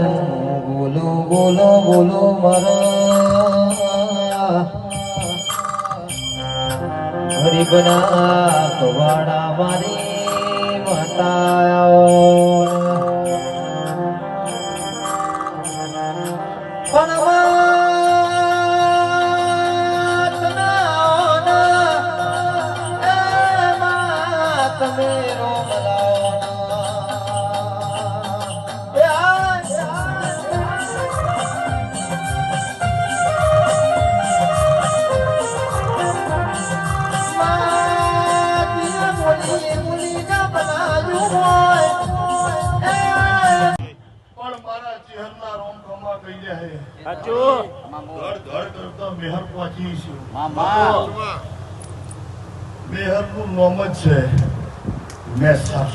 બોલો બોલો બોલો મારા ગરીબના કવાડા મારી માતા મેહર નું નામ જ છે મેસર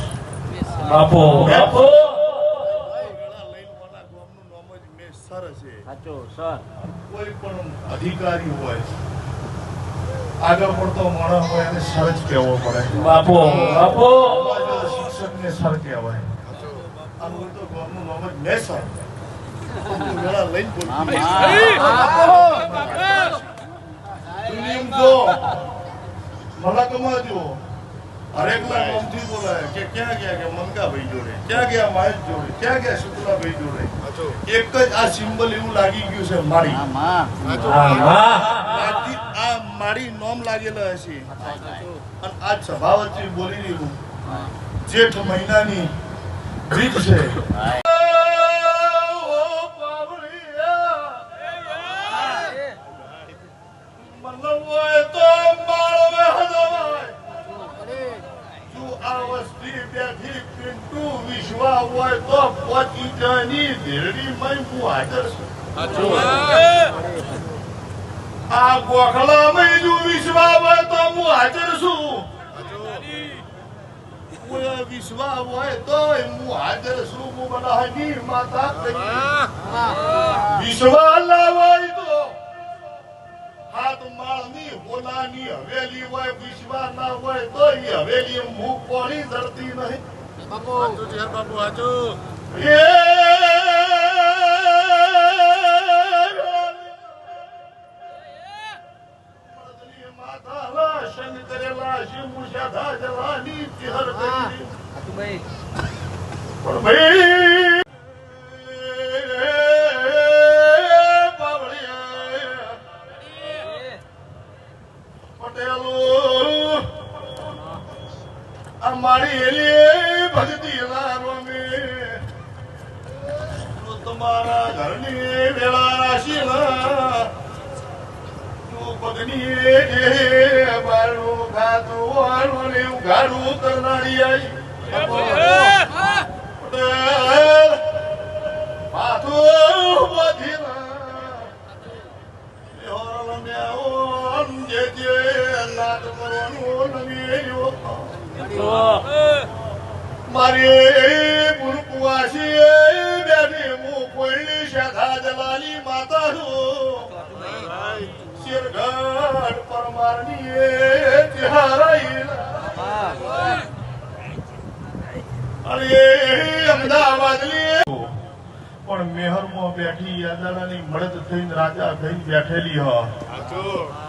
બાપો બાપો કોઈ પણ અધિકારી હોય આગળ પડતો માણસ હોય એને સર જ કહેવો પડે. બાપો બાપો શિક્ષક ને સર કહેવાય. આનું તો ગામનું નામ જ મેસર. એક જ આ સિમ્બલ એવું લાગી ગયું છે મારી આ મારી નોમ લાગેલા હશે અને આ સભા વચ્ચે બોલી રહ્યું જેઠ મહિનાની રીત છે. આ ગોખલામાં જો વિશ્વા હોય તો હું હાજર છું. વિશ્વા હોય તો હું હાજર છું. હું બધાની માતા વિશ્વા ના હોય તો હાથ માળની હોનાની હવેલી હોય. વિશ્વા ના હોય તો એ હવેલી મુખ કોણી ધરતી નહીં. બાપુ હાજુ મારી એલી ભક્તિ તમારા ઘરની વેળા રાશિ પગની બારું ખાતું ઉઘાડું કરનારી આવી મારી પુરકુવાસી બેઠી હું કોઈની શાખા જલાલી માતા છું. શિરગઢ પરમારની અમદાવાદની પણ મેહરમાં બેઠી યાદાની મળદ થઈને રાજા થઈને બેઠેલી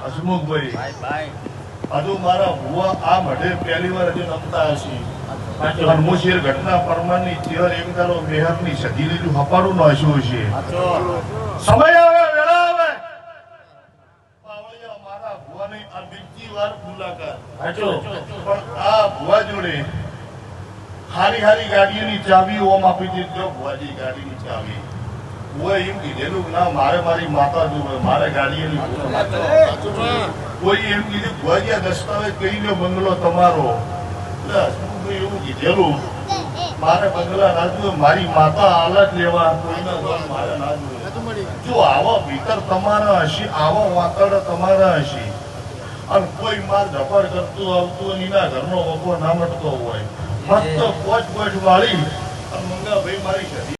હસમુખભાઈ હજુ મારા ભુવા આ મઢે પહેલી વાર હજુ નમતા હશે. મુશીર ઘટના પરમારની ચેર એક દાડો મેહરની સદી લીધું હપાડું ન હસ્યું છે. સમય આવે વેળા આવે પાવળિયા મારા ભુવાની આ બીજી વાર મુલાકાત. પણ આ ભુવા જોડે હારી હારી ગાડીઓની ચાવી ઓમ આપી દીધો. ભુવાજી ગાડીની ચાવી ભુવા એમ કીધેલું ના મારે મારી માતા જોવે મારે ગાડીઓની કોઈ એમ કીધું ભુવાજી આ દસ્તાવેજ કરીને બંગલો તમારો એવું કીધેલું મારે બંગલા ના જોવે મારી માતા હાલત લેવા કોઈના મારે ના જોવે. જો આવા ભીતર તમારા હશે આવા વાતડ તમારા હશે અને કોઈ માર ઝપડ કરતું આવતું એના ઘરનો વગો ના મળતો હોય મસ્ત પોચ પોચ વાળી અને મંગાભાઈ મારી